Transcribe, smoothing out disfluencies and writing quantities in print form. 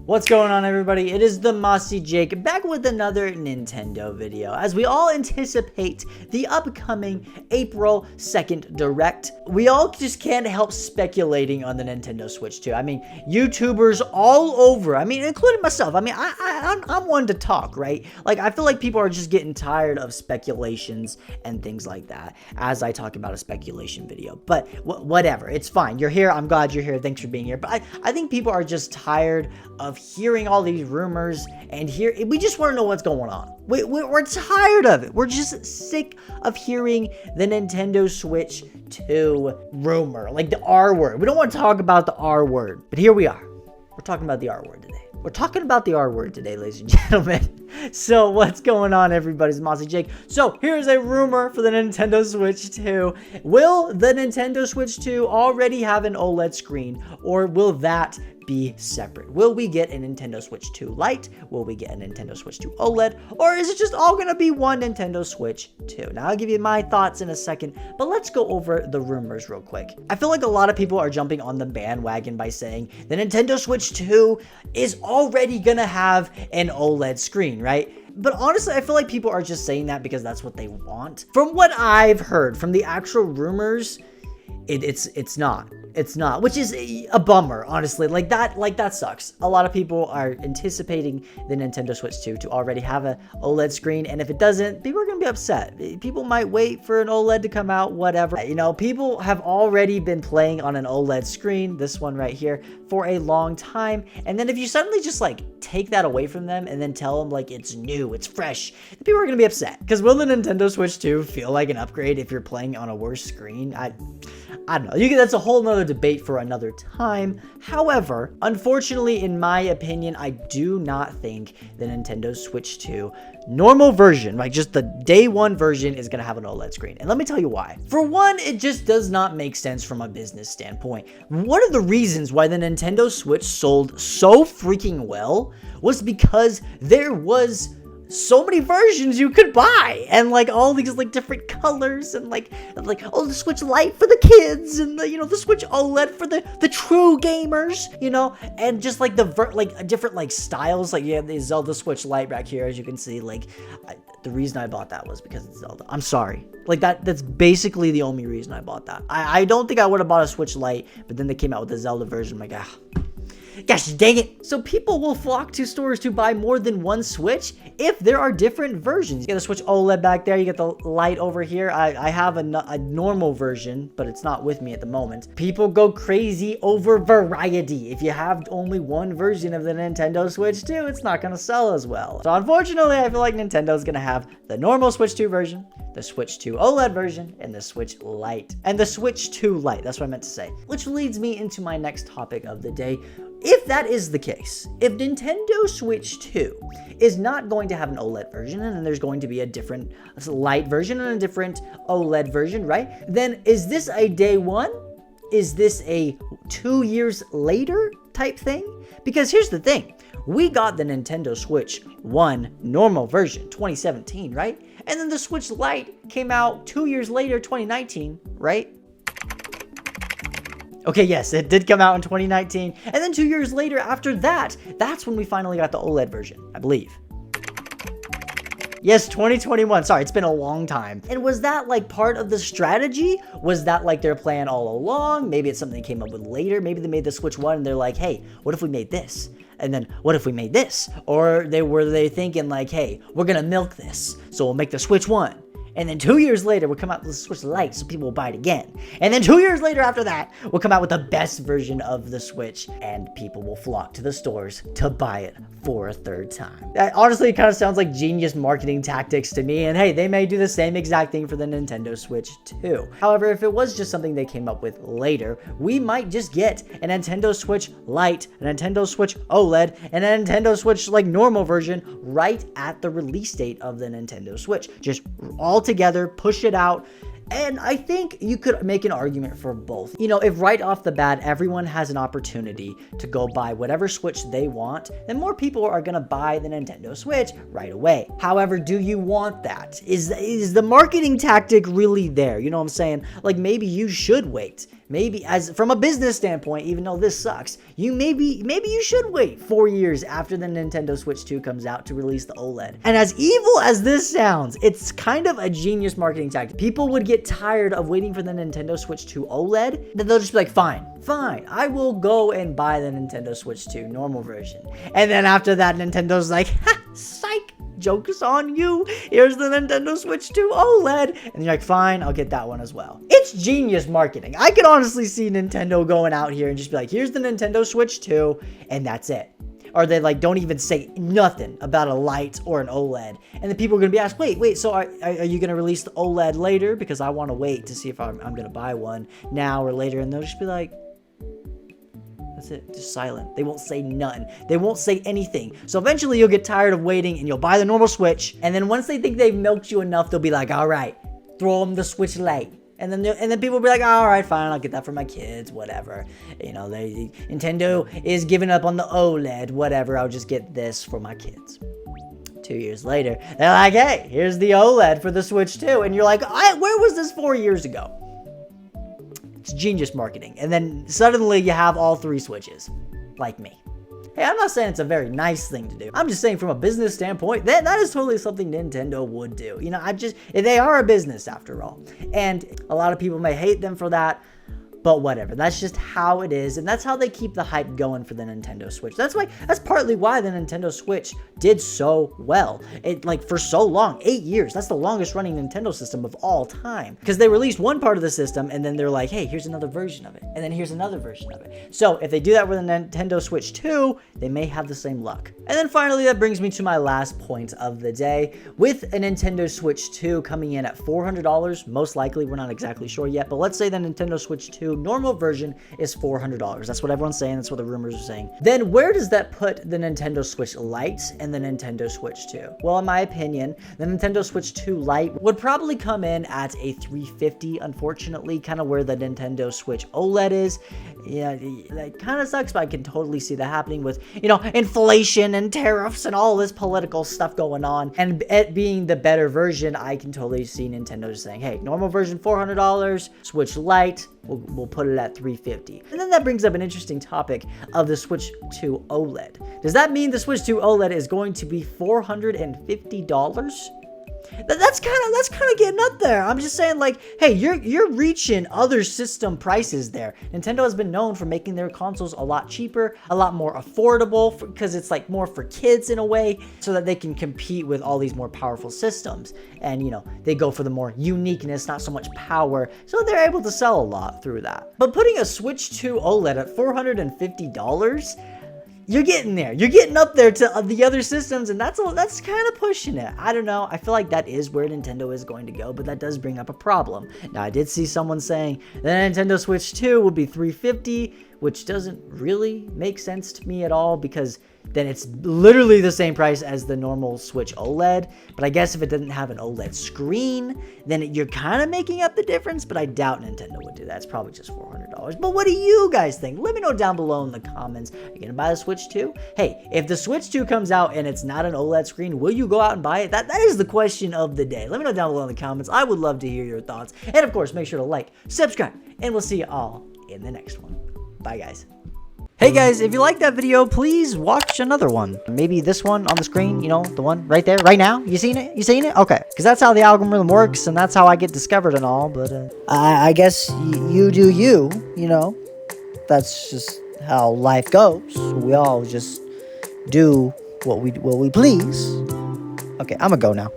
What's going on, everybody? It is the Mossy Jake back with another Nintendo video. As we all anticipate the upcoming April 2nd Direct, we all just can't help speculating on the Nintendo Switch 2. I mean, YouTubers all over, including myself. I'm one to talk, right? Like, I feel like people are just getting tired of speculations and things like that as I talk about a speculation video. But whatever, it's fine. You're here. I'm glad you're here. Thanks for being here. But I think people are just tired of hearing all these rumors, and we just want to know what's going on. We're tired of it. We're just sick of hearing the Nintendo Switch 2 rumor, like the R word. We don't want to talk about the R word, but here we are. We're talking about the R word today. We're talking about the R word today, ladies and gentlemen. So what's going on, everybody's Mossy Jake. So here's a rumor for the Nintendo Switch 2. Will the Nintendo Switch 2 already have an OLED screen, or will that be separate? Will we get a Nintendo Switch 2 Lite? Will we get a Nintendo Switch 2 OLED? Or is it just all gonna be one Nintendo Switch 2? Now, I'll give you my thoughts in a second, but let's go over the rumors real quick. I feel like a lot of people are jumping on the bandwagon by saying the Nintendo Switch 2 is already gonna have an OLED screen, right? But honestly, I feel like people are just saying that because that's what they want. From what I've heard from the actual rumors, it's not. It's not, which is a bummer, honestly. Like that sucks. A lot of people are anticipating the Nintendo Switch 2 to already have a OLED screen, and if it doesn't, people are gonna be upset. People might wait for an OLED to come out, whatever. You know, people have already been playing on an OLED screen, this one right here, for a long time, and then if you suddenly just like take that away from them and then tell them like it's new, it's fresh, people are gonna be upset. Because will the Nintendo Switch 2 feel like an upgrade if you're playing on a worse screen? I don't know. That's a whole nother debate for another time. However, unfortunately, in my opinion, I do not think the Nintendo Switch 2 normal version, like just the day one version, is going to have an OLED screen. And let me tell you why. For one, it just does not make sense from a business standpoint. One of the reasons why the Nintendo Switch sold so freaking well was because there was so many versions you could buy, and like all these like different colors, and like oh, the Switch Lite for the kids, and the Switch OLED for the true gamers, and just like different like styles. Like you have the Zelda Switch Lite back here, as you can see. Like the reason I bought that was because it's Zelda. I'm sorry, like that's basically the only reason I bought that. I don't think I would have bought a Switch Lite, but then they came out with the Zelda version. I'm like, gosh dang it. So people will flock to stores to buy more than one Switch if there are different versions. You get the Switch OLED back there, you get the Lite over here. I have a normal version, but it's not with me at the moment. People go crazy over variety. If you have only one version of the Nintendo Switch 2, it's not gonna sell as well. So unfortunately, I feel like Nintendo's gonna have the normal Switch 2 version, the Switch 2 OLED version, and the Switch Lite. And the Switch 2 Lite, that's what I meant to say. Which leads me into my next topic of the day. If that is the case, if Nintendo Switch 2 is not going to have an OLED version, and then there's going to be a different Lite version and a different OLED version, right? Then is this a day one? Is this a 2 years later type thing? Because here's the thing. We got the Nintendo Switch 1 normal version, 2017, right? And then the Switch Lite came out 2 years later, 2019, right? Okay, yes, it did come out in 2019. And then 2 years later after that, that's when we finally got the OLED version, I believe. Yes, 2021. Sorry, it's been a long time. And was that like part of the strategy? Was that like their plan all along? Maybe it's something they came up with later. Maybe they made the Switch 1 and they're like, hey, what if we made this? And then what if we made this? Or were they thinking like, hey, we're gonna milk this, so we'll make the Switch 1. And then 2 years later, we'll come out with the Switch Lite so people will buy it again. And then 2 years later after that, we'll come out with the best version of the Switch, and people will flock to the stores to buy it for a third time. That honestly kind of sounds like genius marketing tactics to me. And hey, they may do the same exact thing for the Nintendo Switch 2. However, if it was just something they came up with later, we might just get a Nintendo Switch Lite, a Nintendo Switch OLED, and a Nintendo Switch like normal version right at the release date of the Nintendo Switch. Just all together, push it out. And I think you could make an argument for both. If right off the bat, everyone has an opportunity to go buy whatever Switch they want, then more people are going to buy the Nintendo Switch right away. However, do you want that? Is the marketing tactic really there? You know what I'm saying? Like, maybe you should wait maybe as from a business standpoint, even though this sucks, maybe you should wait 4 years after the Nintendo Switch 2 comes out to release the OLED. And as evil as this sounds, it's kind of a genius marketing tactic. People would get tired of waiting for the Nintendo Switch 2 OLED, then they'll just be like, fine, I will go and buy the Nintendo Switch 2 normal version. And then after that, Nintendo's like, ha, psych, joke's on you. Here's the Nintendo Switch 2 OLED. And you're like, fine, I'll get that one as well. It's genius marketing. I could honestly see Nintendo going out here and just be like, here's the Nintendo Switch 2, and that's it. Or they like don't even say nothing about a light or an OLED. And then people are going to be asked, wait, so are you going to release the OLED later? Because I want to wait to see if I'm going to buy one now or later. And they'll just be like, that's it, just silent. They won't say none. They won't say anything. So eventually you'll get tired of waiting and you'll buy the normal Switch. And then once they think they've milked you enough, they'll be like, all right, throw them the Switch Lite. And then people will be like, all right, fine, I'll get that for my kids, whatever. You know, Nintendo is giving up on the OLED, whatever. I'll just get this for my kids. 2 years later, they're like, hey, here's the OLED for the Switch 2. And you're like, where was this 4 years ago? It's genius marketing. And then suddenly you have all 3 Switches, like me. Hey, I'm not saying it's a very nice thing to do. I'm just saying from a business standpoint, that is totally something Nintendo would do. You know, they are a business after all. And a lot of people may hate them for that, but whatever. That's just how it is, and that's how they keep the hype going for the Nintendo Switch. That's partly why the Nintendo Switch did so well. It, like, for so long, 8 years. That's the longest running Nintendo system of all time. Because they released one part of the system, and then they're like, hey, here's another version of it. And then here's another version of it. So if they do that with a Nintendo Switch 2, they may have the same luck. And then finally, that brings me to my last point of the day. With a Nintendo Switch 2 coming in at $400, most likely, we're not exactly sure yet, but let's say the Nintendo Switch 2 normal version is $400. That's what everyone's saying. That's what the rumors are saying. Then where does that put the Nintendo Switch Lite and the Nintendo Switch 2? Well, in my opinion, the Nintendo Switch 2 Lite would probably come in at a $350, unfortunately, kind of where the Nintendo Switch OLED is. Yeah, that kind of sucks, but I can totally see that happening with, you know, inflation and tariffs and all this political stuff going on. And it being the better version, I can totally see Nintendo just saying, hey, normal version $400, Switch Lite, we'll put it at $350. And then that brings up an interesting topic of the Switch 2 OLED. Does that mean the Switch 2 OLED is going to be $450? That's kind of getting up there. I'm just saying, like, hey, you're reaching other system prices there. Nintendo has been known for making their consoles a lot cheaper, a lot more affordable, because it's like more for kids in a way, so that they can compete with all these more powerful systems. And, you know, they go for the more uniqueness, not so much power, so they're able to sell a lot through that. But putting a Switch 2 OLED at $450, you're getting there. You're getting up there to the other systems, and that's kind of pushing it. I don't know. I feel like that is where Nintendo is going to go, but that does bring up a problem. Now, I did see someone saying the Nintendo Switch 2 would be $350, which doesn't really make sense to me at all, because then it's literally the same price as the normal Switch OLED. But I guess if it doesn't have an OLED screen, then you're kind of making up the difference, but I doubt Nintendo would do that. It's probably just $400. But what do you guys think? Let me know down below in the comments. Are you gonna buy the Switch 2? Hey, if the Switch 2 comes out and it's not an OLED screen, will you go out and buy it? That is the question of the day. Let me know down below in the comments. I would love to hear your thoughts. And of course, make sure to like, subscribe, and we'll see you all in the next one. Bye, guys. Hey guys, if you liked that video, please watch another one. Maybe this one on the screen, you know, the one right there, right now. You seen it? You seen it? Okay. Because that's how the algorithm works, and that's how I get discovered and all, but I guess you do you, you know. That's just how life goes. We all just do what we please. Okay, I'm gonna go now.